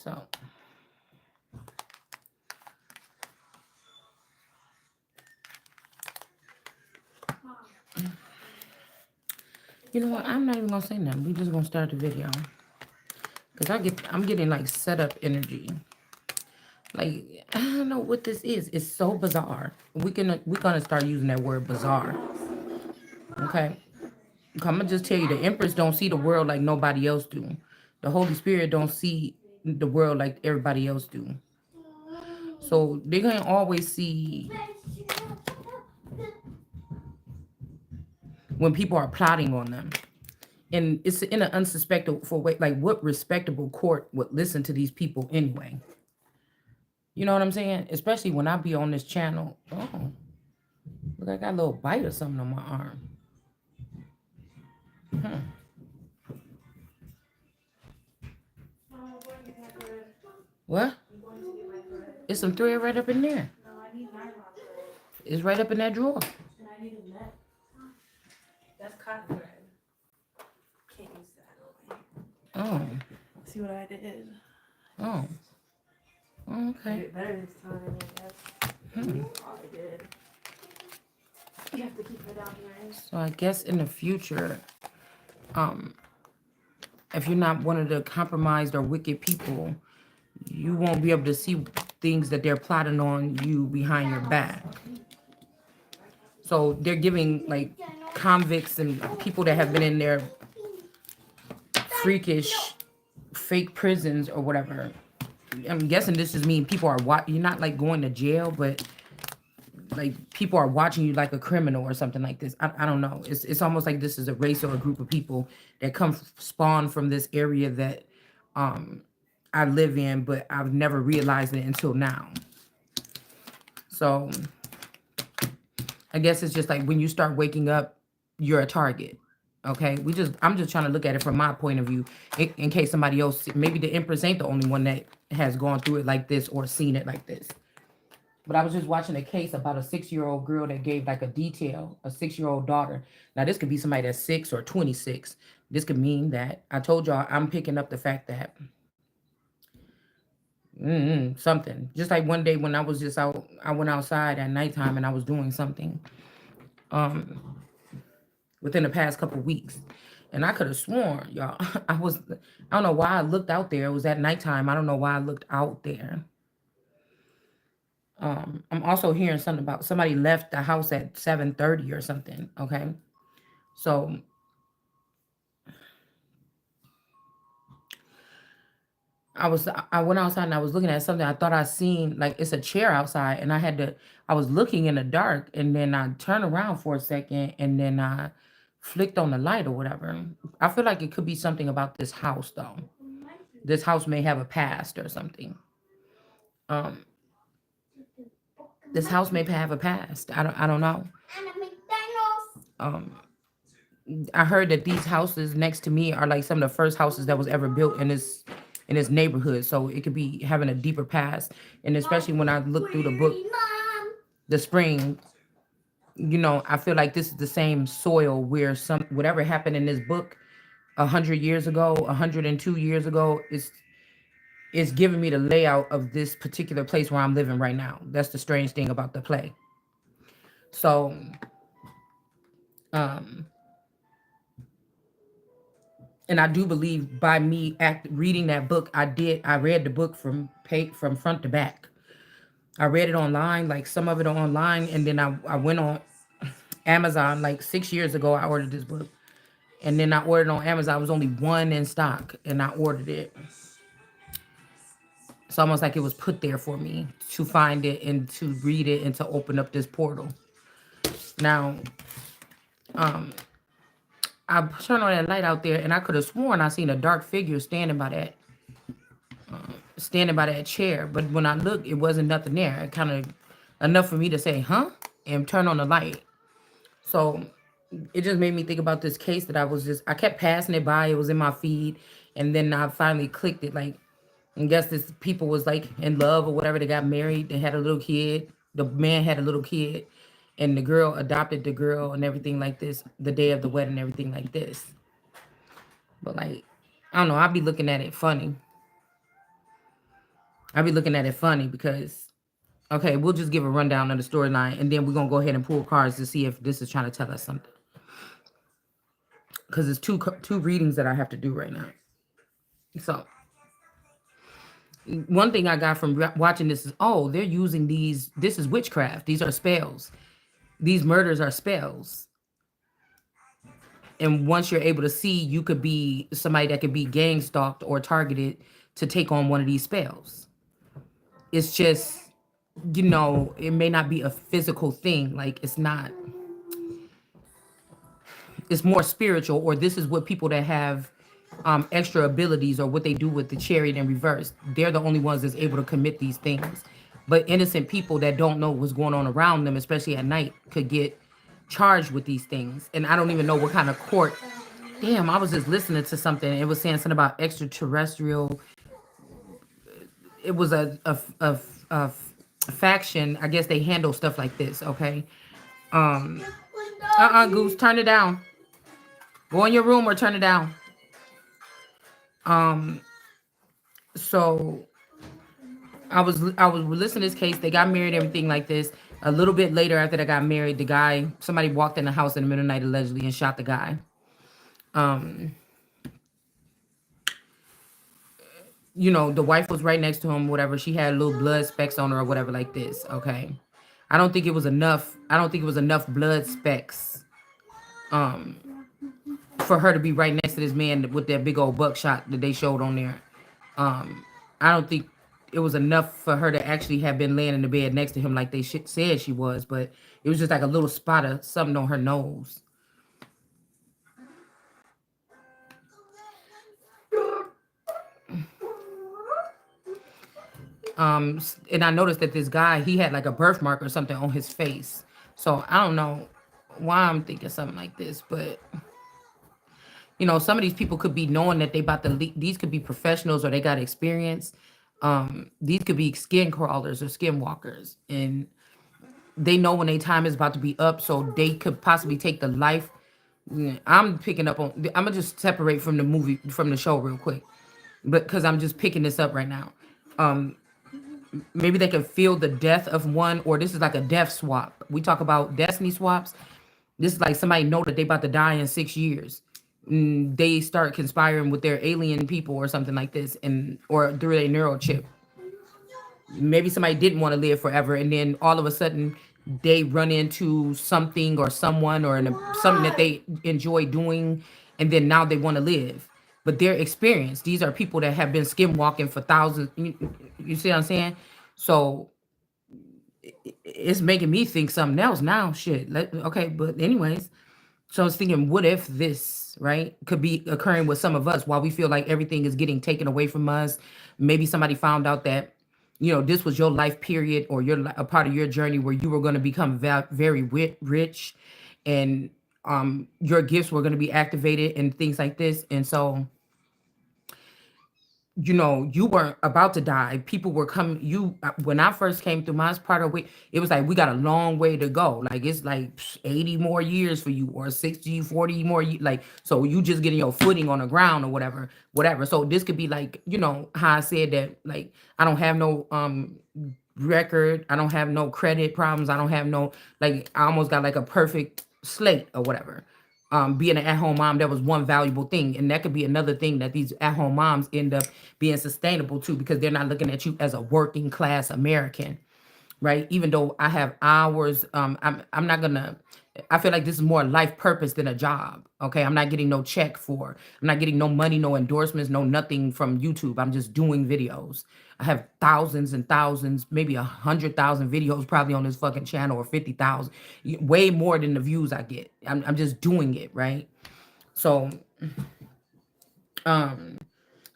So, you know what? I'm not even gonna say nothing. We just gonna start the video. Cause I'm getting like setup energy. Like, I don't know what this is. It's so bizarre. We're gonna start using that word bizarre. Okay. I'm gonna just tell you, the Empress don't see the world like nobody else do. The Holy Spirit don't see the world like everybody else do. So they're gonna always see when people are plotting on them. And it's in an unsuspectful way. Like, what respectable court would listen to these people anyway? You know what I'm saying? Especially when I be on this channel. Oh, look, I got a little bite or something on my arm. Hmm. What? It's some thread right up in there. It's right up in that drawer. That's cotton thread. Can't use that. Oh. See what I did? Oh. Okay. Get better this time, I guess. All I did. You have to keep it down here. So I guess in the future, if you're not one of the compromised or wicked people, you won't be able to see things that they're plotting on you behind your back. So they're giving like convicts and people that have been in their freakish fake prisons or whatever. I'm guessing this is mean people are you're not like going to jail, but like people are watching you like a criminal or something like this. I don't know. It's almost like this is a race or a group of people that come spawn from this area that I live in, but I've never realized it until now. So I guess it's just like when you start waking up, you're a target. Okay, I'm just trying to look at it from my point of view, in case somebody else, maybe the Empress ain't the only one that has gone through it like this or seen it like this. But I was just watching a case about a 6-year-old girl that gave like a detail, a 6-year-old daughter. Now this could be somebody that's 6 or 26. This could mean that I told y'all I'm picking up the fact that something. Just like one day when I was just out, I went outside at nighttime and I was doing something. Within the past couple weeks. And I could have sworn, y'all, I don't know why I looked out there. It was at nighttime. I don't know why I looked out there. I'm also hearing something about somebody left the house at 7:30 or something. Okay. So I went outside and I was looking at something. I thought I seen like it's a chair outside and I was looking in the dark and then I turned around for a second and then I flicked on the light or whatever. I feel like it could be something about this house though. This house may have a past or something. Um, this house may have a past. I don't know. Um, I heard that these houses next to me are like some of the first houses that was ever built in this neighborhood. So it could be having a deeper past. And especially when I look through the book, The Spring, I feel like this is the same soil where whatever happened in this book 100 years ago, 102 years ago, is giving me the layout of this particular place where I'm living right now. That's the strange thing about the play. So, um, and I do believe by me reading that book, I read the book from front to back. I read it online, like some of it online, and then I went on Amazon like 6 years ago. I ordered this book, and then I ordered on Amazon. It was only one in stock, and I ordered it. It's almost like it was put there for me to find it and to read it and to open up this portal. Now, I turned on that light out there, and I could have sworn I seen a dark figure standing by that chair. But when I looked, it wasn't nothing there. It kind of enough for me to say, "Huh?" and turn on the light. So it just made me think about this case that I kept passing it by. It was in my feed, and then I finally clicked it. Like, I guess this people was like in love or whatever. They got married. They had a little kid. The man had a little kid, and the girl adopted the girl and everything like this. The day of the wedding, everything like this. But like, I don't know. I'll be looking at it funny. I be looking at it funny because okay, we'll just give a rundown of the storyline, and then we're gonna go ahead and pull cards to see if this is trying to tell us something. Because it's two readings that I have to do right now. So one thing I got from watching this is, oh, they're using these. This is witchcraft. These are spells. These murders are spells. And once you're able to see, you could be somebody that could be gang stalked or targeted to take on one of these spells. It's just, it may not be a physical thing. Like it's not, it's more spiritual, or this is what people that have extra abilities or what they do with the chariot in reverse. They're the only ones that's able to commit these things. But innocent people that don't know what's going on around them, especially at night, could get charged with these things. And I don't even know what kind of court. Damn, I was just listening to something. It was saying something about extraterrestrial. It was a faction. I guess they handle stuff like this. Okay. Um. Goose, turn it down. Go in your room or turn it down. Um. So I was listening to this case. They got married, everything like this. A little bit later, after they got married, the guy, somebody walked in the house in the middle of the night allegedly and shot the guy. Um, the wife was right next to him, whatever. She had little blood specks on her or whatever like this. Okay. I don't think it was enough. I don't think it was enough blood specks um for her to be right next to this man with that big old buckshot that they showed on there. Um, I don't think it was enough for her to actually have been laying in the bed next to him like they said she was, but it was just like a little spot of something on her nose. And I noticed that this guy, he had like a birthmark or something on his face. So I don't know why I'm thinking something like this, but some of these people could be knowing that they about to these could be professionals or they got experience. These could be skin crawlers or skin walkers, and they know when their time is about to be up, so they could possibly take the life. I'm picking up on. I'm gonna just separate from the movie, from the show, real quick, but because I'm just picking this up right now. Um, Maybe they can feel the death of one, or this is like a death swap. We talk about destiny swaps. This is like somebody know that they about to die in 6 years. They start conspiring with their alien people or something like this, and or through their neural chip. Maybe somebody didn't want to live forever, and then all of a sudden they run into something or someone or something that they enjoy doing, and then now they want to live. But their experience, these are people that have been skinwalking for thousands. You see what I'm saying? So it's making me think something else now. Shit. Okay, but anyways, so I was thinking, what if this, right, could be occurring with some of us while we feel like everything is getting taken away from us? Maybe somebody found out that, this was your life period, or a part of your journey where you were going to become very rich, and your gifts were going to be activated and things like this. And so you weren't about to die. People were coming. When I first came through my part of it, it was like we got a long way to go. Like it's like 80 more years for you, or 60, 40 more. Like, so you just getting your footing on the ground or whatever, whatever. So this could be like, how I said that, like, I don't have no record. I don't have no credit problems. I don't have no, like, I almost got like a perfect slate or whatever. Being an at-home mom, that was one valuable thing, and that could be another thing that these at-home moms end up being sustainable too, because they're not looking at you as a working class American, right? Even though I have hours, I'm not gonna. I feel like this is more life purpose than a job. Okay, I'm not getting no check for. I'm not getting no money, no endorsements, no nothing from YouTube. I'm just doing videos. I have thousands and thousands, maybe 100,000 videos probably on this fucking channel, or 50,000, way more than the views I get. I'm just doing it, right? So um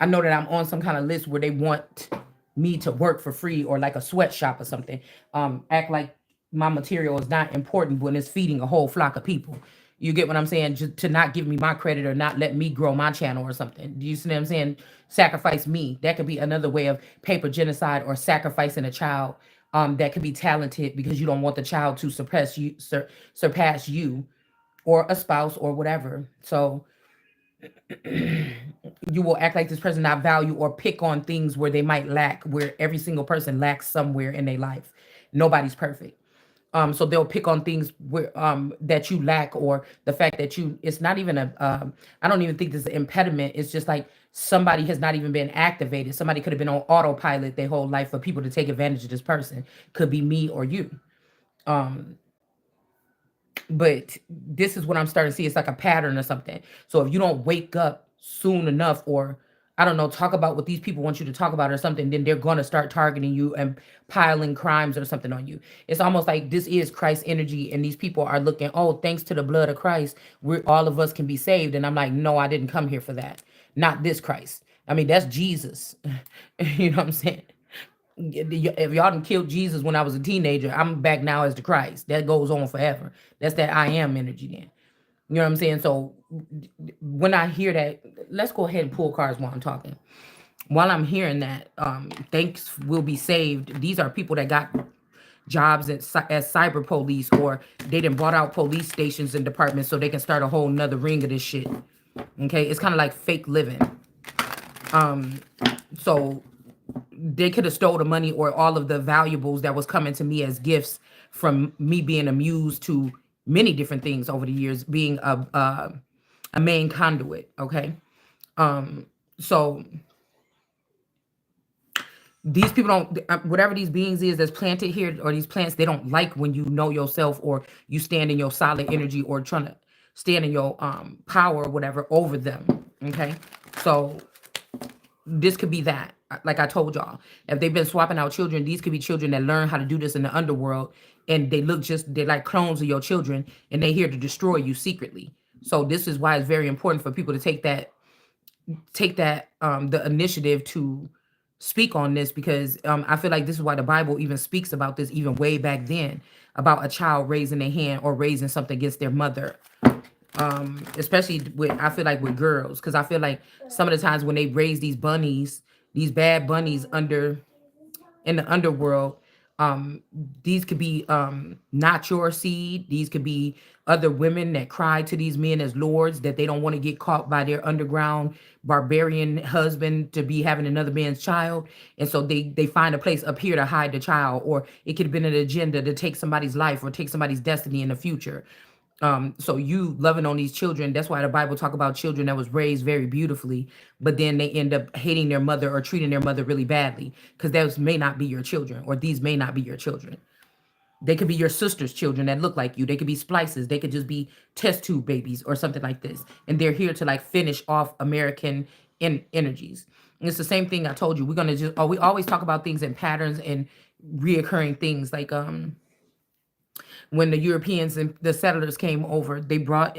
I know that I'm on some kind of list where they want me to work for free, or like a sweatshop or something. Act like my material is not important when it's feeding a whole flock of people. You get what I'm saying? Just to not give me my credit or not let me grow my channel or something. Do you see what I'm saying? Sacrifice me. That could be another way of paper genocide, or sacrificing a child that could be talented because you don't want the child to surpass you, or a spouse or whatever. So You will act like this person not value or pick on things where they might lack, where every single person lacks somewhere in their life. Nobody's perfect. So they'll pick on things where that you lack, or the fact that you, it's not even a I don't even think this is an impediment. It's just like somebody has not even been activated. Somebody could have been on autopilot their whole life for people to take advantage of this person. Could be me or you. Um, but this is what I'm starting to see. It's like a pattern or something. So if you don't wake up soon enough, or I don't know, talk about what these people want you to talk about or something, then they're gonna start targeting you and piling crimes or something on you. It's almost like this is Christ energy, and these people are looking, oh, thanks to the blood of Christ, we're all of us can be saved. And I'm like, no, I didn't come here for that. Not this Christ. I mean, that's Jesus. You know what I'm saying? If y'all done killed Jesus when I was a teenager, I'm back now as the Christ. That goes on forever. That's that I am energy then. You know what I'm saying? So when I hear that, let's go ahead and pull cards while I'm talking. While I'm hearing that, thanks will be saved. These are people that got jobs as cyber police, or they done bought out police stations and departments so they can start a whole nother ring of this shit. Okay, it's kind of like fake living. Um, so they could have stole the money or all of the valuables that was coming to me as gifts from me being amused to many different things over the years, being a main conduit. Okay, um, so these people don't, whatever these beings is that's planted here, or these plants, they don't like when you know yourself, or you stand in your solid energy, or trying to stand in your power or whatever over them. Okay, so this could be that. Like I told y'all, if they've been swapping out children, these could be children that learn how to do this in the underworld, and they look just, they're like clones of your children, and they're here to destroy you secretly. So this is why it's very important for people to take that the initiative to speak on this, because I feel like this is why the Bible even speaks about this, even way back then, about a child raising their hand or raising something against their mother. Especially with, I feel like with girls, because I feel like some of the times when they raise these bunnies, these bad bunnies under in the underworld, um these could be not your seed. These could be other women that cry to these men as lords, that they don't want to get caught by their underground barbarian husband to be having another man's child, and so they find a place up here to hide the child. Or it could have been an agenda to take somebody's life or take somebody's destiny in the future. So you loving on these children, that's why the Bible talk about children that was raised very beautifully, but then they end up hating their mother or treating their mother really badly, because those may not be your children, or these may not be your children. They could be your sister's children that look like you. They could be splices. They could just be test tube babies or something like this, and they're here to like finish off American energies. And it's the same thing I told you. We're gonna just, oh, we always talk about things in patterns and reoccurring things, like when the Europeans and the settlers came over, they brought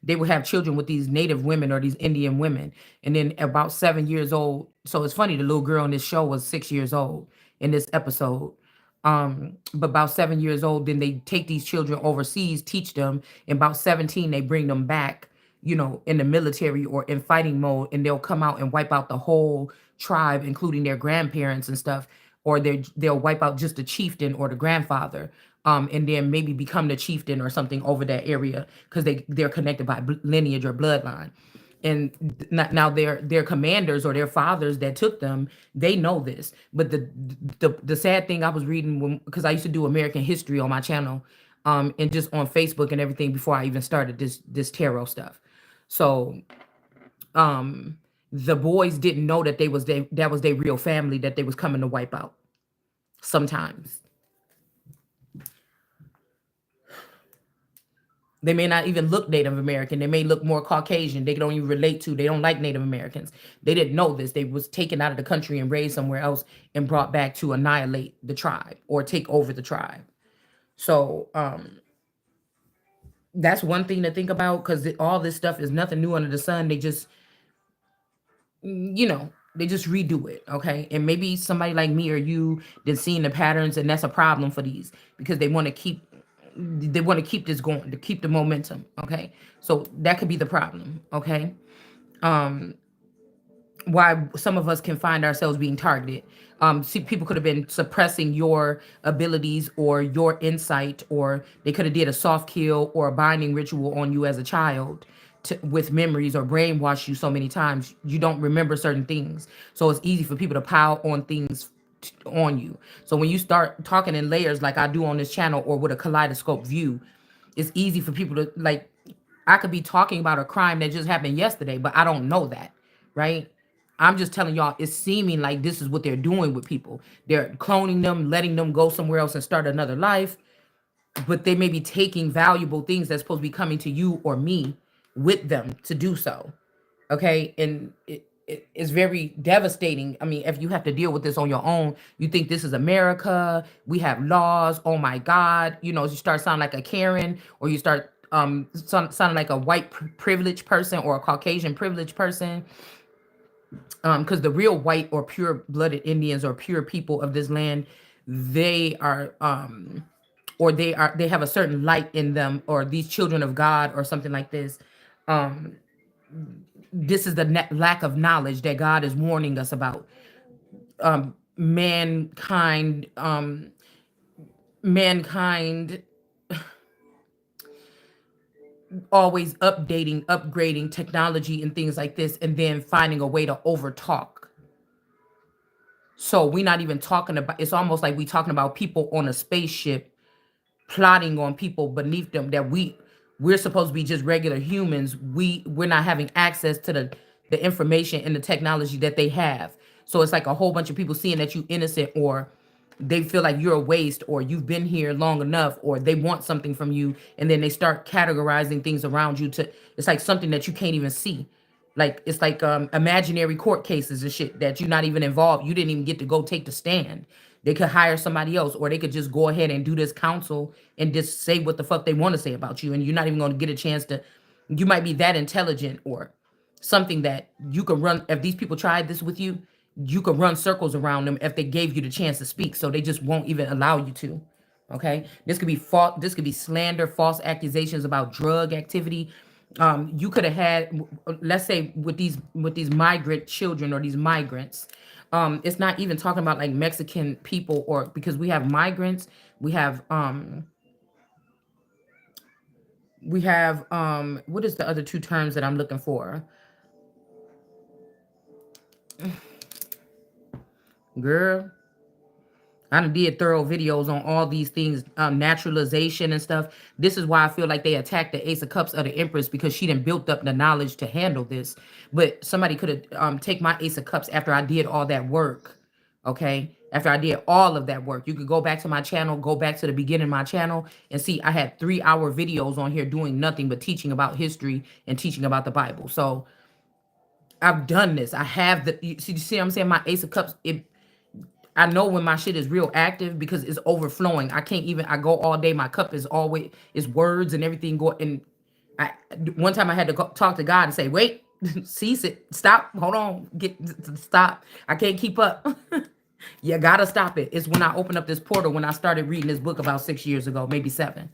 they would have children with these native women or these Indian women. And then about 7 years old, so it's funny, the little girl in this show was 6 years old in this episode. But about 7 years old, then they take these children overseas, teach them, and about 17, they bring them back, in the military or in fighting mode, and they'll come out and wipe out the whole tribe, including their grandparents and stuff, or they'll wipe out just the chieftain or the grandfather, and then maybe become the chieftain or something over that area, because they're connected by lineage or bloodline. And now their commanders or their fathers that took them, they know this. But the sad thing, I was reading, because I used to do American history on my channel, and just on Facebook and everything, before I even started this tarot stuff. So um the boys didn't know that that was their real family that they was coming to wipe out. Sometimes they may not even look Native American. They may look more Caucasian. They don't even relate to. They don't like Native Americans. They didn't know this. They was taken out of the country and raised somewhere else and brought back to annihilate the tribe or take over the tribe. So that's one thing to think about, because all this stuff is nothing new under the sun. They just, they just redo it. Okay, and maybe somebody like me or you then seeing the patterns, and that's a problem for these, because they want to keep this going, to keep the momentum. Okay, so that could be the problem. Okay, um why some of us can find ourselves being targeted. See, people could have been suppressing your abilities or your insight, or they could have did a soft kill or a binding ritual on you as a child with memories or brainwash you so many times, you don't remember certain things. So it's easy for people to pile on things on you. So when you start talking in layers like I do on this channel or with a kaleidoscope view, it's easy for people to like, I could be talking about a crime that just happened yesterday, but I don't know that, right? I'm just telling y'all, it's seeming like this is what they're doing with people. They're cloning them, letting them go somewhere else and start another life, but they may be taking valuable things that's supposed to be coming to you or me with them to do so. Okay. And it's very devastating. I mean, if you have to deal with this on your own, you think this is America, we have laws, oh my God, you know, you start sounding like a Karen, or you start sounding like a white privileged person or a Caucasian privileged person. Because the real white or pure blooded Indians or pure people of this land, they are or they have a certain light in them, or these children of God or something like this. This is the lack of knowledge that God is warning us about. Mankind always updating, upgrading technology and things like this, and then finding a way to overtalk. So we're not even talking about, it's almost like we talking about people on a spaceship plotting on people beneath them, that we're supposed to be just regular humans. We're not having access to the information and the technology that they have. So it's like a whole bunch of people seeing that you innocent, or they feel like you're a waste, or you've been here long enough, or they want something from you, and then they start categorizing things around you to, it's like something that you can't even see. Like it's like imaginary court cases and shit that you're not even involved. You didn't even get to go take the stand. They could hire somebody else, or they could just go ahead and do this counsel and just say what the fuck they want to say about you, and you're not even going to get a chance to. You might be that intelligent or something that you can run. If these people tried this with you, you could run circles around them if they gave you the chance to speak. So they just won't even allow you to. Okay, this could be false. This could be slander, false accusations about drug activity. You could have had, let's say, with these migrant children or these migrants. It's not even talking about like Mexican people, or because we have migrants, we have what is the other two terms that I'm looking for? Girl, I done did thorough videos on all these things, naturalization and stuff. This is why I feel like they attacked the Ace of Cups of the Empress, because she done built up the knowledge to handle this. But somebody could have take my Ace of Cups after I did all that work. Okay, after I did all of that work, you could go back to my channel, go back to the beginning of my channel, and see I had 3-hour videos on here doing nothing but teaching about history and teaching about the Bible. So I've done this. I have the you see what I'm saying? My Ace of Cups, I know when my shit is real active because it's overflowing. I can't even, I go all day. My cup is always, it's words and everything go. And I, one time I had to talk to God and say, wait, cease it. Stop. Hold on. Stop. I can't keep up. You gotta stop it. It's when I opened up this portal, when I started reading this book about 6 years ago, maybe 7.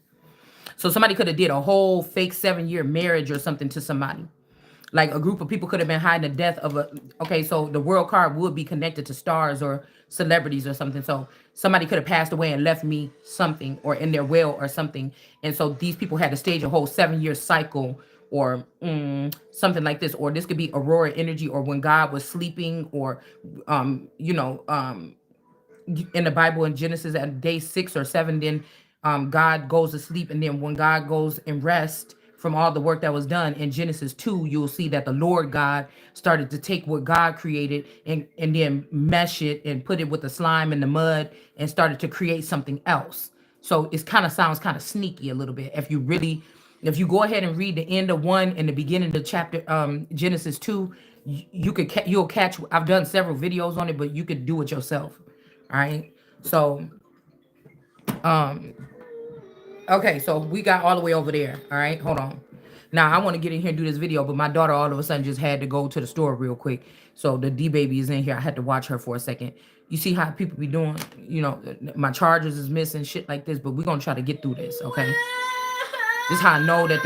So somebody could have did a whole fake 7-year marriage or something to somebody. Like a group of people could have been hiding the death of a, okay, so the world card would be connected to stars or celebrities or something. So somebody could have passed away and left me something, or in their will or something. And so these people had to stage a whole 7-year cycle, or something like this. Or this could be aurora energy, or when God was sleeping, or in the Bible in Genesis at day 6 or 7, then God goes to sleep, and then when God goes and rest from all the work that was done in Genesis 2, you'll see that the Lord God started to take what God created and then mesh it and put it with the slime and the mud and started to create something else. So it kind of sounds kind of sneaky a little bit. If you go ahead and read the end of 1 and the beginning of chapter Genesis 2, you'll catch. I've done several videos on it, but you could do it yourself. All right. So, okay. So we got all the way over there. All right. Hold on. Now I want to get in here and do this video, but my daughter all of a sudden just had to go to the store real quick. So the D baby is in here. I had to watch her for a second. You see how people be doing, my chargers is missing, shit like this, but we're going to try to get through this. Okay. This is how I know that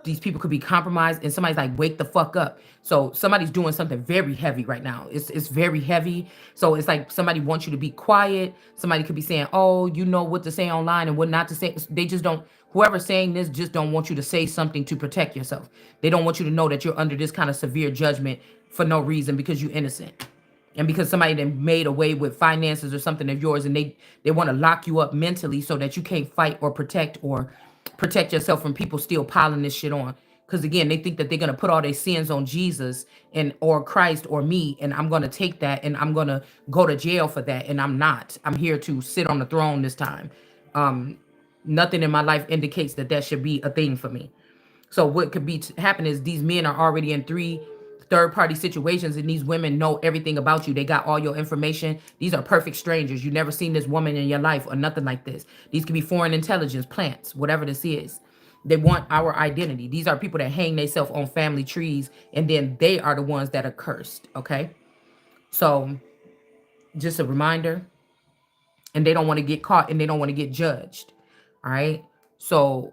these people could be compromised, and somebody's like, wake the fuck up. So somebody's doing something very heavy right now. It's very heavy. So it's like somebody wants you to be quiet. Somebody could be saying, oh, you know what to say online and what not to say. They just don't, Whoever's saying this just don't want you to say something to protect yourself. They don't want you to know that you're under this kind of severe judgment for no reason because you're innocent. And because somebody then made away with finances or something of yours, and they want to lock you up mentally so that you can't fight or protect yourself from people still piling this shit on. Because again, they think that they're gonna put all their sins on Jesus and or Christ or me, and I'm gonna take that and I'm gonna go to jail for that, and I'm not. I'm here to sit on the throne this time. Nothing in my life indicates that that should be a thing for me. So what could be happen is these men are already in third party situations, and these women know everything about you. They got all your information. These are perfect strangers. You never seen this woman in your life or nothing like this. These could be foreign intelligence, plants, whatever this is. They want our identity. These are people that hang themselves on family trees, and then they are the ones that are cursed. Okay. So just a reminder, and they don't want to get caught and they don't want to get judged. All right. So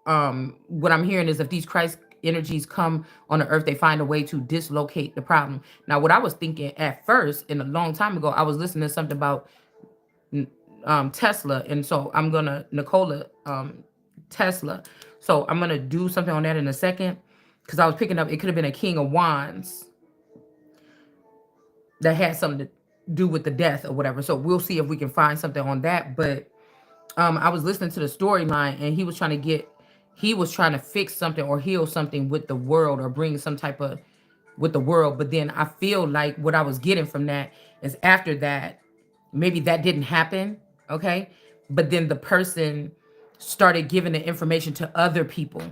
what I'm hearing is if these Christ energies come on the earth, they find a way to dislocate the problem. Now, what I was thinking at first, in a long time ago, I was listening to something about Tesla, and so I'm gonna Nikola Tesla. So I'm gonna do something on that in a second because I was picking up. It could have been a King of Wands that had something to do with the death or whatever. So we'll see if we can find something on that. But I was listening to the storyline, and he was trying to fix something or heal something with the world or bring some type of with the world. But then I feel like what I was getting from that is after that, maybe that didn't happen. Okay. But then the person started giving the information to other people.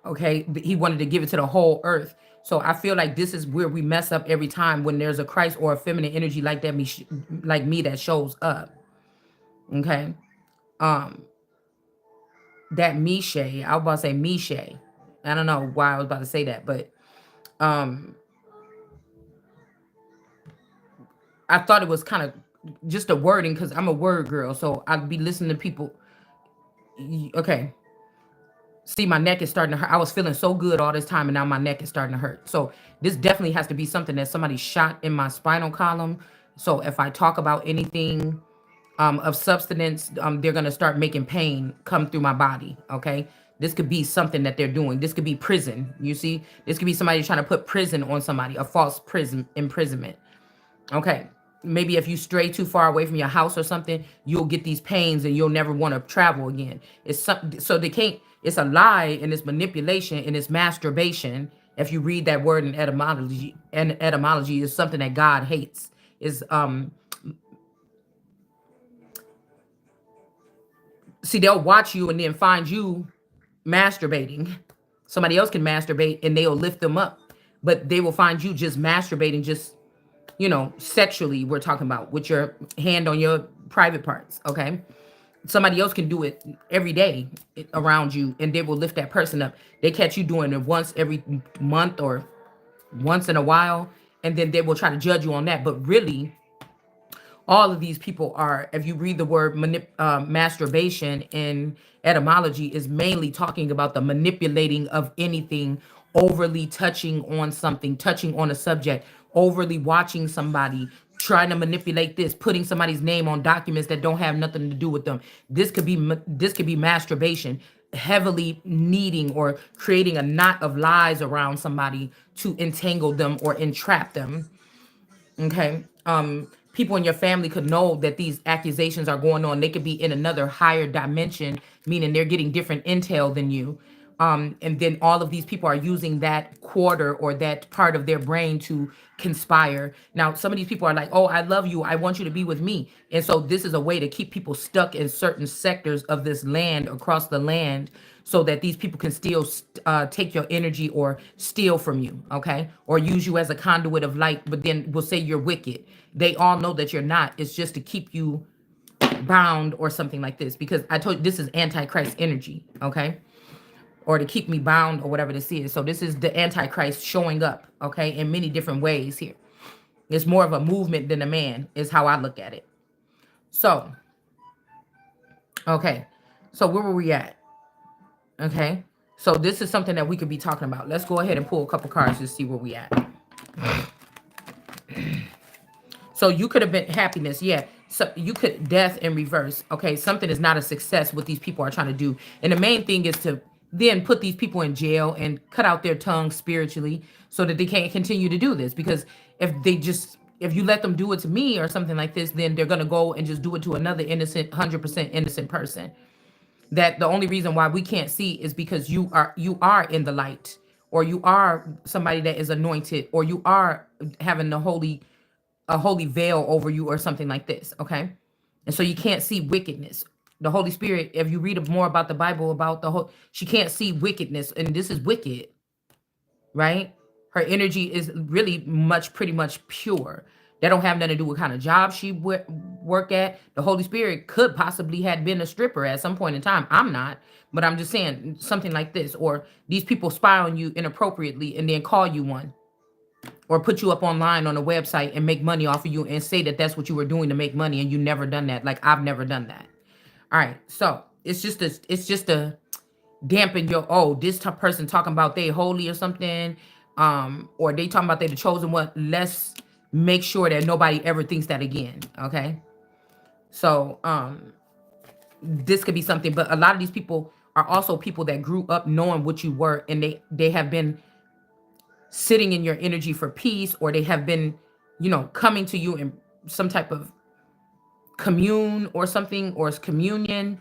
Okay. He wanted to give it to the whole earth. So I feel like this is where we mess up every time when there's a Christ or a feminine energy like that, like me that shows up. Okay. Um, that Mishe, I was about to say Mishe. I don't know why I was about to say that, but um I thought it was kind of just a wording because I'm a word girl. So I'd be listening to people. Okay. See, my neck is starting to hurt. I was feeling so good all this time, and now my neck is starting to hurt. So this definitely has to be something that somebody shot in my spinal column. So if I talk about anything of substance, they're gonna start making pain come through my body. Okay, this could be something that they're doing. This could be prison. You see, this could be somebody trying to put prison on somebody, a false prison imprisonment. Okay, maybe if you stray too far away from your house or something, you'll get these pains and you'll never want to travel again. It's something. So they can't. It's a lie and it's manipulation and it's masturbation. If you read that word in etymology, and etymology is something that God hates. Is see, they'll watch you and then find you masturbating. Somebody else can masturbate and they'll lift them up, but they will find you just masturbating, just sexually. We're talking about with your hand on your private parts. Okay, somebody else can do it every day around you, and they will lift that person up. They catch you doing it once every month or once in a while, and then they will try to judge you on that. But really, all of these people are, if you read the word masturbation in etymology, is mainly talking about the manipulating of anything, overly touching on something, touching on a subject, overly watching somebody, trying to manipulate this, putting somebody's name on documents that don't have nothing to do with them. This could be masturbation, heavily needing or creating a knot of lies around somebody to entangle them or entrap them. Okay. People in your family could know that these accusations are going on. They could be in another higher dimension, meaning they're getting different intel than you. And then all of these people are using that quarter or that part of their brain to conspire. Now, some of these people are like, oh, I love you. I want you to be with me. And so this is a way to keep people stuck in certain sectors of this land, across the land, so that these people can still take your energy or steal from you, okay? Or use you as a conduit of light, but then will say you're wicked. They all know that you're not. It's just to keep you bound or something like this, because I told you this is antichrist energy, okay? Or to keep me bound or whatever this is. So this is the antichrist showing up, okay, in many different ways here. It's more of a movement than a man, is how I look at it. So, okay. So where were we at? Okay. So this is something that we could be talking about. Let's go ahead and pull a couple cards to see where we at. So you could have been happiness. Yeah. So you could death in reverse. Okay, something is not a success what these people are trying to do, and the main thing is to then put these people in jail and cut out their tongues spiritually so that they can't continue to do this. Because if you let them do it to me or something like this, then they're gonna go and just do it to another innocent, 100% innocent person. That the only reason why we can't see is because you are in the light, or you are somebody that is anointed, or you are having a holy veil over you or something like this, okay? And so you can't see wickedness. The Holy Spirit, if you read more about the Bible, about the whole, she can't see wickedness, and this is wicked, right? Her energy is really pretty much pure. That don't have nothing to do with kind of job she work at. The Holy Spirit could possibly had been a stripper at some point in time. I'm not, but I'm just saying something like this, or these people spy on you inappropriately and then call you one, or put you up online on a website and make money off of you and say that that's what you were doing to make money, and you never done that. Like, I've never done that. All right, so it's just a dampen your, oh, this person talking about they holy or something, or they talking about they the chosen one. Let's make sure that nobody ever thinks that again. Okay, so this could be something, but a lot of these people are also people that grew up knowing what you were, and they have been sitting in your energy for peace, or they have been, coming to you in some type of commune or something, or communion,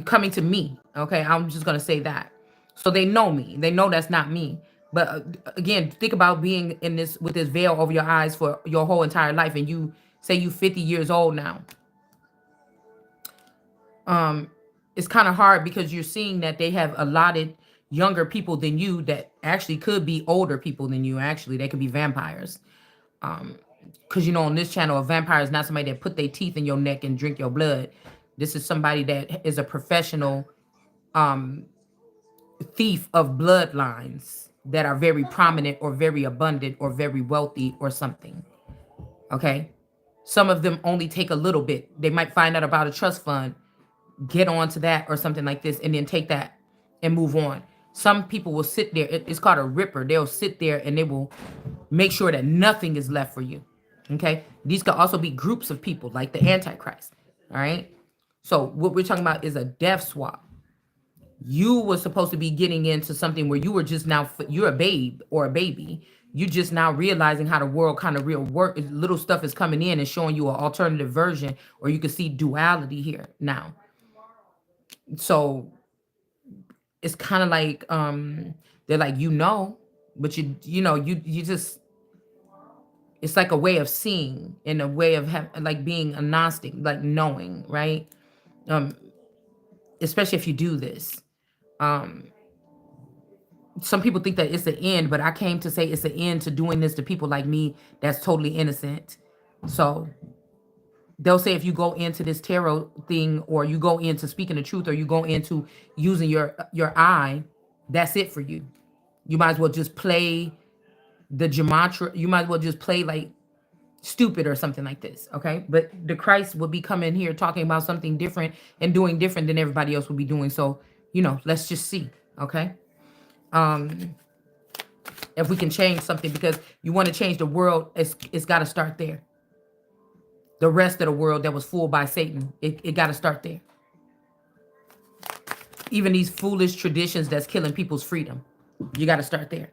coming to me. Okay, I'm just gonna say that. So they know me. They know that's not me. But again, think about being in this with this veil over your eyes for your whole entire life, and you say you 50 years old now. It's kind of hard because you're seeing that they have allotted younger people than you that actually could be older people than you. Actually, they could be vampires. Because on this channel, a vampire is not somebody that put their teeth in your neck and drink your blood. This is somebody that is a professional thief of bloodlines that are very prominent or very abundant or very wealthy or something. Okay. Some of them only take a little bit. They might find out about a trust fund, get on to that or something like this, and then take that and move on. Some people will sit there. It's called a ripper. They'll sit there and they will make sure that nothing is left for you. Okay. These could also be groups of people like the Antichrist. All right. So what we're talking about is a death swap. You were supposed to be getting into something where you were just now, you're a babe or a baby. You just now realizing how the world kind of real work. Little stuff is coming in and showing you an alternative version, or you can see duality here now. So it's kind of like they're like, but you just, it's like a way of seeing, in a way of like being a gnostic, like knowing, right? Um, especially if you do this. Um, some people think that it's the end, but I came to say it's the end to doing this to people like me that's totally innocent. So they'll say if you go into this tarot thing, or you go into speaking the truth, or you go into using your eye, that's it for you. You might as well just play the gematria. You might as well just play like stupid or something like this. Okay. But the Christ will be coming here talking about something different and doing different than everybody else will be doing. So, let's just see. Okay. If we can change something, because you want to change the world, it's got to start there. The rest of the world that was fooled by Satan, it got to start there. Even these foolish traditions that's killing people's freedom, you got to start there.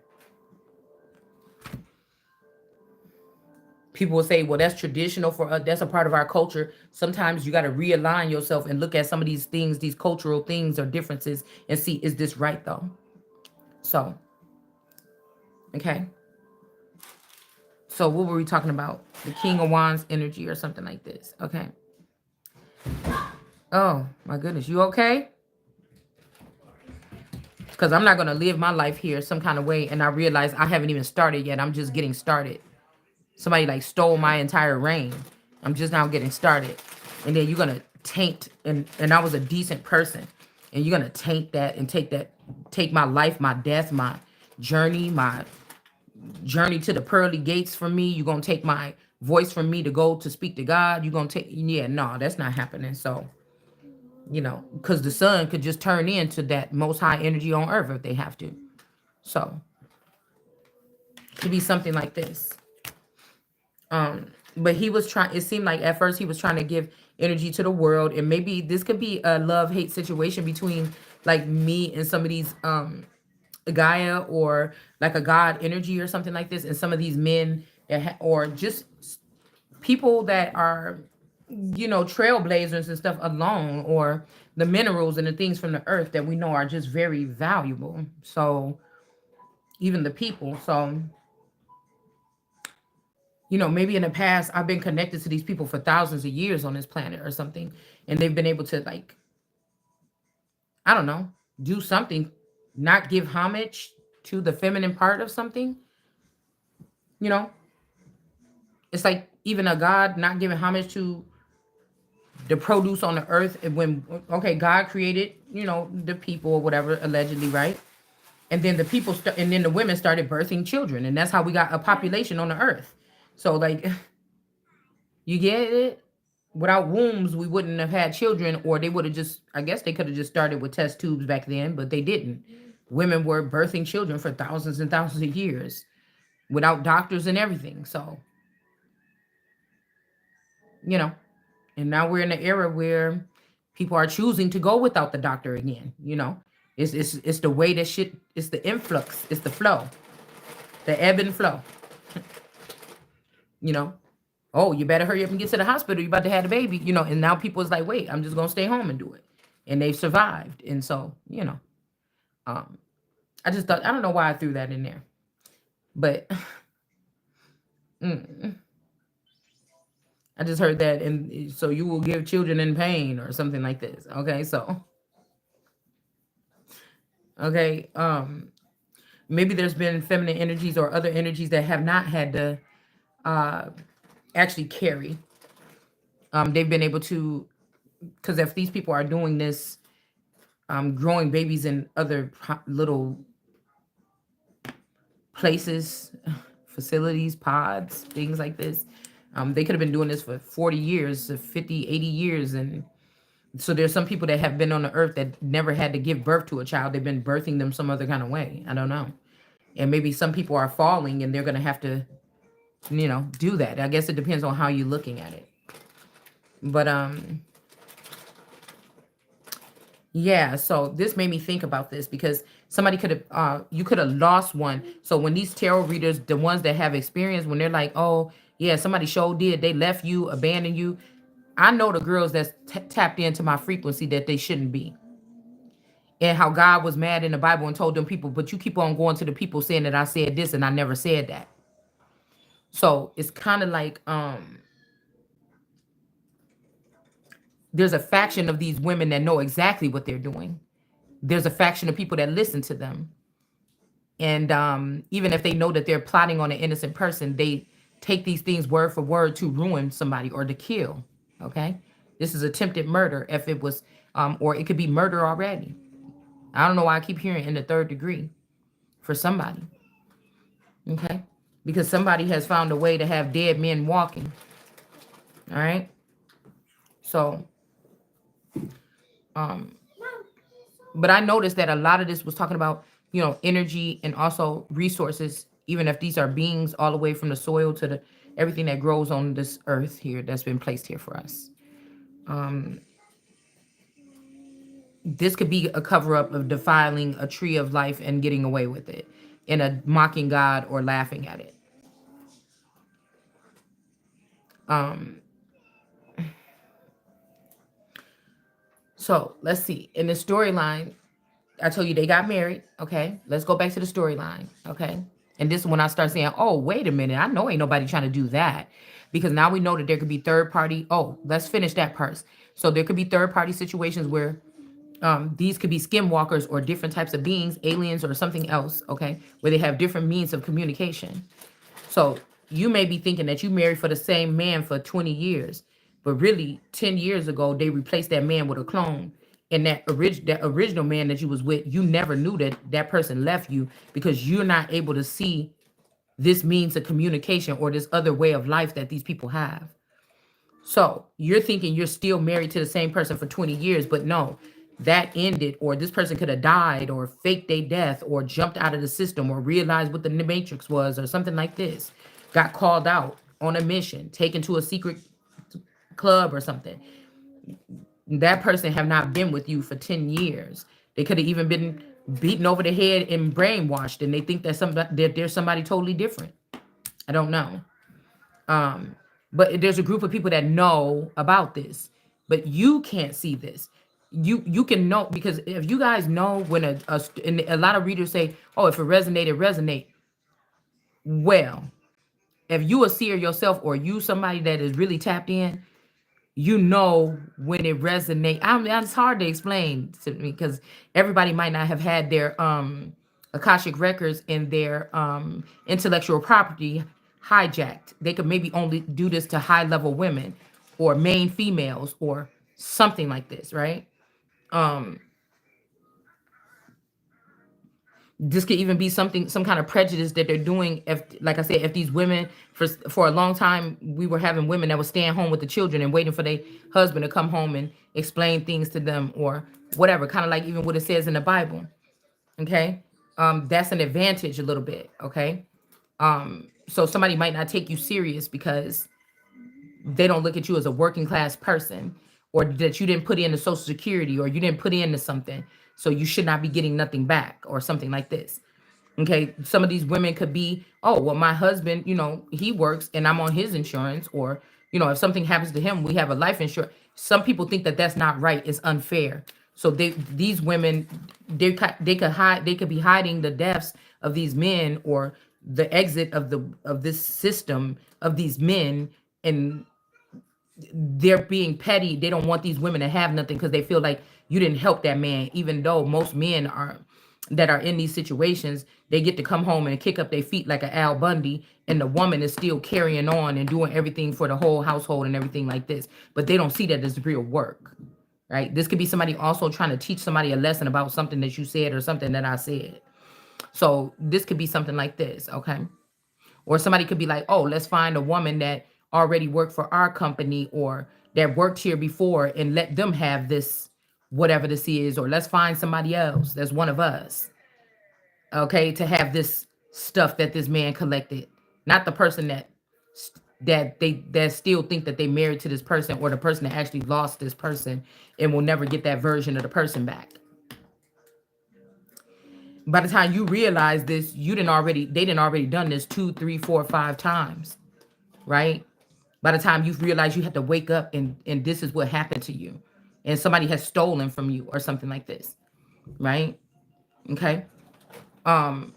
People will say, well, that's traditional for us. That's a part of our culture. Sometimes you got to realign yourself and look at some of these things, these cultural things or differences, and see, is this right though? So, okay. So what were we talking about? The King of Wands energy or something like this. Okay. Oh my goodness. You okay? Because I'm not going to live my life here some kind of way, and I realize I haven't even started yet. I'm just getting started. Somebody like stole my entire reign. I'm just now getting started. And then you're going to taint, and I was a decent person. And you're going to taint that and take my life, my death, my journey to the pearly gates from me. You're going to take my voice from me to go to speak to God. You're going to take, yeah, no, that's not happening. So, because the sun could just turn into that most high energy on earth if they have to. So, it could be something like this. but he was trying, it seemed like at first he was trying to give energy to the world, and maybe this could be a love-hate situation between like me and some of these Gaia, or like a god energy or something like this, and some of these men that or just people that are, you know, trailblazers and stuff alone, or the minerals and the things from the earth that we know are just very valuable. So even the people. So, you know, maybe in the past I've been connected to these people for thousands of years on this planet or something, and they've been able to, like, I don't know, do something, not give homage to the feminine part of something. You know, it's like even a god not giving homage to the produce on the earth. And when, okay, God created, you know, the people or whatever, allegedly, right? And then the people and then the women started birthing children, and that's how we got a population on the earth. So like, you get it? Without wombs, we wouldn't have had children, or they would have just, I guess they could have just started with test tubes back then, but they didn't. Women were birthing children for thousands and thousands of years without doctors and everything. So, you know, and now we're in an era where people are choosing to go without the doctor again. You know, it's the way that shit. It's the influx. It's the flow, the ebb and flow. You know, oh, you better hurry up and get to the hospital. You about to have a baby. You know, and now people is like, wait, I'm just gonna stay home and do it, and they've survived. And so, you know, um, I just thought, I don't know why I threw that in there, but mm, I just heard that, and so you will give children in pain or something like this. Okay, so okay, maybe there's been feminine energies or other energies that have not had to uh, actually carry. They've been able to, because if these people are doing this, growing babies in other little places, facilities, pods, things like this, they could have been doing this for 40 years, 50, 80 years. And so there's some people that have been on the earth that never had to give birth to a child. They've been birthing them some other kind of way. I don't know. And maybe some people are falling and they're going to have to, you know, do that. I guess it depends on how you're looking at it. But yeah, so this made me think about this because somebody could have you could have lost one. So when these tarot readers, the ones that have experience, when they're like, oh yeah, somebody sure did, they left you, abandoned you. I know the girls that's tapped into my frequency that they shouldn't be. And how God was mad in the Bible and told them people, but you keep on going to the people saying that I said this and I never said that. So it's kind of like there's a faction of these women that know exactly what they're doing. There's a faction of people that listen to them. And even if they know that they're plotting on an innocent person, they take these things word for word to ruin somebody or to kill. Okay. This is attempted murder if it was, or it could be murder already. I don't know why I keep hearing in the third degree for somebody. Okay. Because somebody has found a way to have dead men walking. All right. So, but I noticed that a lot of this was talking about, you know, energy and also resources, even if these are beings all the way from the soil to the everything that grows on this earth here that's been placed here for us. This could be a cover up of defiling a tree of life and getting away with it, in a mocking God or laughing at it. So let's see. In the storyline, I told you they got married. Okay. Let's go back to the storyline. Okay. And this is when I start saying, oh, wait a minute. I know ain't nobody trying to do that. Because now we know that there could be third party. Oh, let's finish that part. So there could be third party situations where these could be skinwalkers or different types of beings, aliens or something else. Okay. Where they have different means of communication. So you may be thinking that you married for the same man for 20 years, but really 10 years ago, they replaced that man with a clone. And that original man that you was with, you never knew that that person left you because you're not able to see this means of communication or this other way of life that these people have. So you're thinking you're still married to the same person for 20 years, but no, that ended, or this person could have died or faked their death or jumped out of the system or realized what the matrix was or something like this, got called out on a mission, taken to a secret club or something. That person have not been with you for 10 years. They could have even been beaten over the head and brainwashed, and they think that there's somebody totally different. I don't know. But there's a group of people that know about this, but you can't see this. You can know, because if you guys know when and a lot of readers say, oh, if it resonated, resonate. Well, if you a seer yourself, or you somebody that is really tapped in, you know when it resonates. It's hard to explain to me, because everybody might not have had their akashic records and their intellectual property hijacked. They could maybe only do this to high level women or main females or something like this, right? um this could even be something, some kind of prejudice that they're doing. If, like I said, if these women, for a long time, we were having women that were staying home with the children and waiting for their husband to come home and explain things to them or whatever, kind of like even what it says in the Bible. Okay. That's an advantage a little bit. Okay. So somebody might not take you serious because they don't look at you as a working class person, or that you didn't put in the social security, or you didn't put into something, so you should not be getting nothing back or something like this. Okay, some of these women could be, oh, well, my husband, he works and I'm on his insurance, or if something happens to him, we have a life insurance. Some people think that that's not right, it's unfair. So these women, they could hide, they could be hiding the deaths of these men, or the exit of this system of these men, and they're being petty. They don't want these women to have nothing because they feel like you didn't help that man. Even though most men are that are in these situations, they get to come home and kick up their feet like an Al Bundy, and the woman is still carrying on and doing everything for the whole household and everything like this. But they don't see that as real work, right? This could be somebody also trying to teach somebody a lesson about something that you said or something that I said. So this could be something like this, okay? Or somebody could be like, oh, let's find a woman that already worked for our company, or that worked here before, and let them have this, whatever this is. Or let's find somebody else that's one of us, okay, to have this stuff that this man collected. Not the person that still think that they married to this person, or the person that actually lost this person and will never get that version of the person back. By the time you realize this, they didn't already done this 2, 3, 4, 5 times, right? By the time you realize, you have to wake up, and this is what happened to you, and somebody has stolen from you or something like this, right? Okay.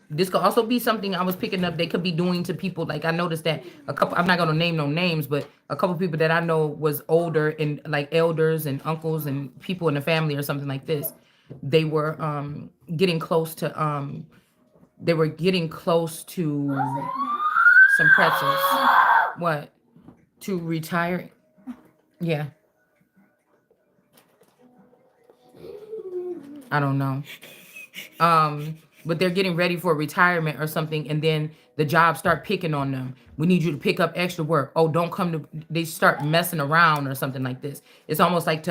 This could also be something I was picking up, they could be doing to people. Like, I noticed that a couple, I'm not going to name no names, but a couple people that I know was older, and like elders and uncles and people in the family or something like this, they were getting close to some pretzels. What? To retire. Yeah, I don't know. But they're getting ready for retirement or something, and then the jobs start picking on them. We need you to pick up extra work. Oh, don't come to. They start messing around or something like this. It's almost like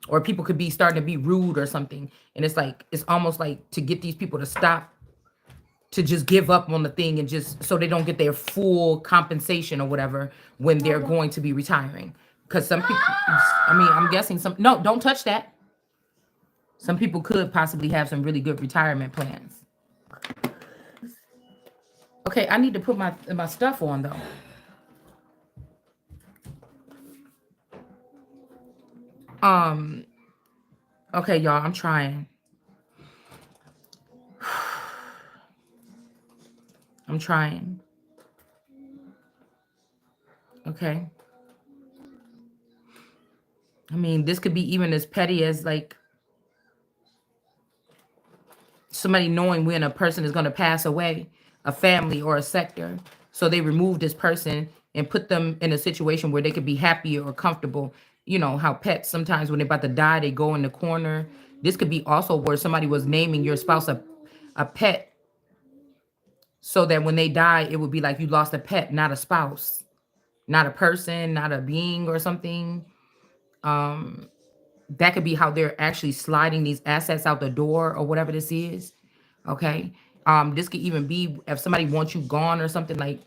or people could be starting to be rude or something, and it's almost like to get these people to stop, to just give up on the thing, and just so they don't get their full compensation or whatever when they're going to be retiring. Because some people, I mean, I'm guessing some. No, don't touch that. Some people could possibly have some really good retirement plans. Okay, I need to put my stuff on though. Um, okay, y'all, I'm trying. I'm trying. Okay. I mean, this could be even as petty as like somebody knowing when a person is going to pass away, a family or a sector. So they remove this person and put them in a situation where they could be happy or comfortable. You know how pets sometimes when they're about to die, they go in the corner. This could be also where somebody was naming your spouse a pet, so that when they die, it would be like you lost a pet, not a spouse, not a person, not a being or something. That could be how they're actually sliding these assets out the door or whatever this is. Okay. This could even be if somebody wants you gone or something, like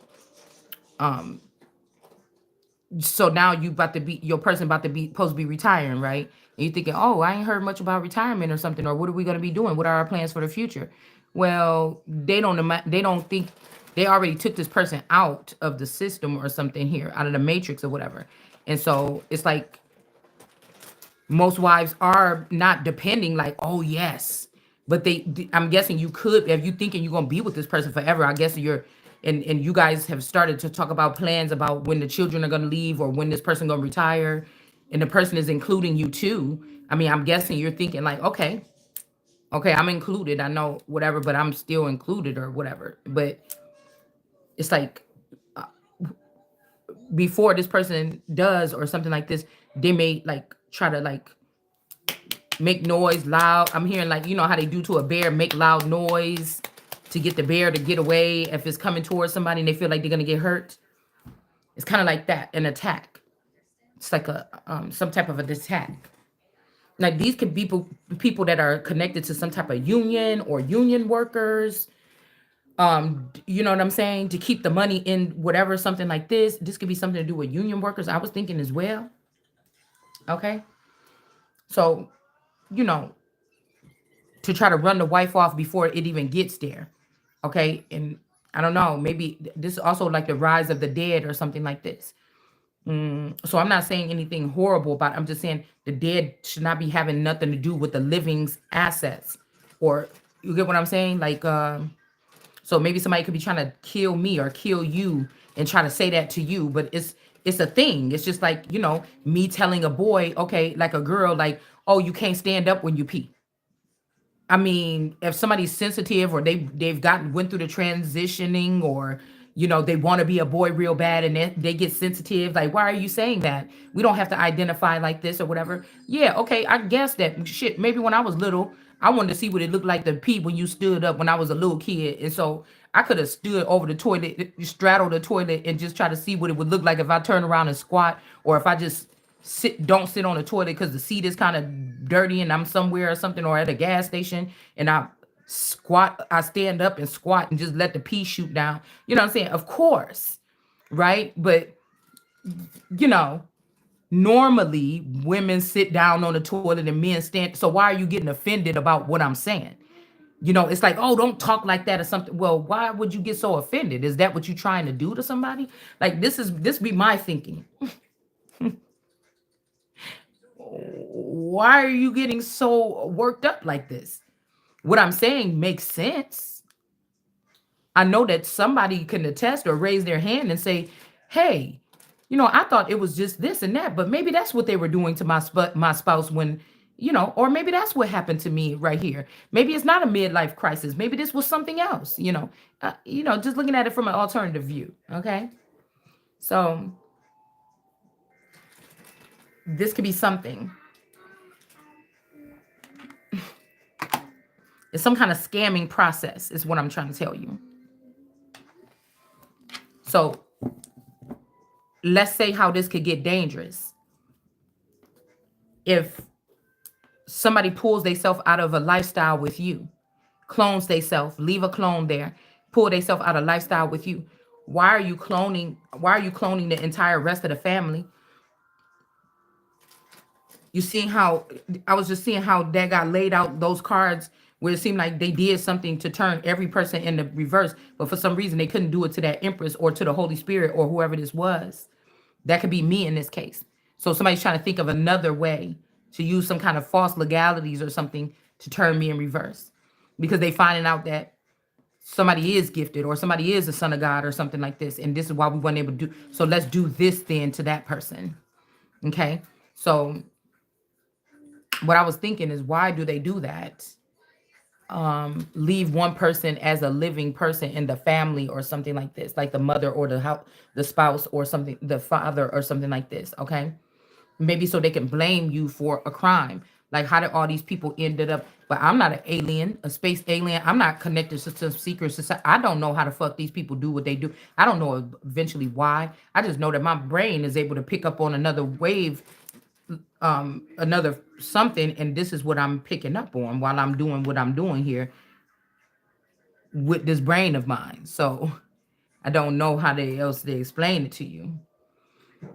So now you about to be your person about to be supposed to be retiring, right? And you're thinking, oh, I ain't heard much about retirement or something, or what are we going to be doing? What are our plans for the future? Well, they don't think they already took this person out of the system or something here, out of the matrix or whatever. And so it's like most wives are not depending like, oh yes, but I'm guessing you could, if you thinking you're gonna be with this person forever. I guess you're, and you guys have started to talk about plans about when the children are gonna leave or when this person gonna retire, and the person is including you too. I mean, I'm guessing you're thinking like, okay, okay, I'm included, I know whatever, but I'm still included or whatever. But it's like before this person does or something like this, they may like try to like make noise loud. I'm hearing like, you know how they do to a bear, make loud noise to get the bear to get away if it's coming towards somebody and they feel like they're gonna get hurt. It's kind of like that, an attack. It's like a some type of an attack. Like these could be people that are connected to some type of union or union workers. You know what I'm saying? To keep the money in whatever, something like this. This could be something to do with union workers. I was thinking as well. Okay. So, you know, to try to run the wife off before it even gets there. Okay. And I don't know, maybe this is also like the rise of the dead or something like this. So I'm not saying anything horrible about it. I'm just saying the dead should not be having nothing to do with the living's assets. Or you get what I'm saying? Like, so maybe somebody could be trying to kill me or kill you and try to say that to you, but it's a thing. It's just like, you know, me telling a boy, okay, like a girl, like, oh, you can't stand up when you pee. I mean, if somebody's sensitive or they've gotten went through the transitioning, or you know they want to be a boy real bad and they get sensitive, like why are you saying that? We don't have to identify like this or whatever. Yeah, okay, I guess that shit. Maybe when I was little, I wanted to see what it looked like to pee when you stood up when I was a little kid, and so I could have stood over the toilet, straddled the toilet, and just try to see what it would look like if I turned around and squat, or if I just don't sit on the toilet because the seat is kind of dirty and I'm somewhere or something, or at a gas station, and I stand up and squat and just let the pee shoot down. You know what I'm saying? Of course, right? But you know, normally women sit down on the toilet and men stand. So why are you getting offended about what I'm saying? You know, it's like, oh, don't talk like that or something. Well, why would you get so offended? Is that what you're trying to do to somebody? Like this be my thinking. Why are you getting so worked up like this? What I'm saying makes sense. I know that somebody can attest or raise their hand and say, hey, you know, I thought it was just this and that, but maybe that's what they were doing to my spouse when, you know, or maybe that's what happened to me right here. Maybe it's not a midlife crisis. Maybe this was something else, you know, just looking at it from an alternative view. Okay. So this could be something. It's some kind of scamming process, is what I'm trying to tell you. So let's say how this could get dangerous. If somebody pulls themselves out of a lifestyle with you, clones themselves, leave a clone there, pull themselves out of lifestyle with you. Why are you cloning? Why are you cloning the entire rest of the family? You seeing how I was just seeing how that got laid out, those cards where it seemed like they did something to turn every person in the reverse, but for some reason they couldn't do it to that Empress or to the Holy Spirit or whoever this was. That could be me in this case. So somebody's trying to think of another way to use some kind of false legalities or something to turn me in reverse, because they finding out that somebody is gifted or somebody is a son of God or something like this, and this is why we weren't able to do. So let's do this then to that person. Okay. So what I was thinking is, why do they do that? Leave one person as a living person in the family or something like this, like the mother or the spouse or something, the father or something like this. Okay. Maybe so they can blame you for a crime. Like, how did all these people ended up? But I'm not an alien, a space alien. I'm not connected to some secret society. I don't know how the fuck these people do what they do. I don't know eventually why. I just know that my brain is able to pick up on another wave, another something, and this is what I'm picking up on while I'm doing what I'm doing here with this brain of mine. So I don't know how else they explain it to you.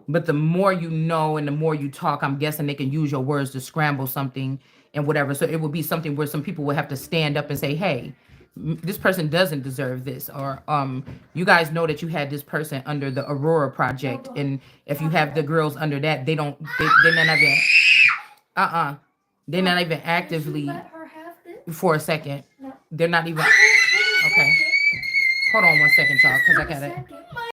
But the more you know and the more you talk, I'm guessing they can use your words to scramble something and whatever. So it would be something where some people would have to stand up and say, "Hey, this person doesn't deserve this," or you guys know that you had this person under the Aurora project, and if you have the girls under that, they don't, they're not even, uh-uh, they're not even actively Let her have this? for a second. No. They're not even okay. Hold on one second, y'all, because I gotta.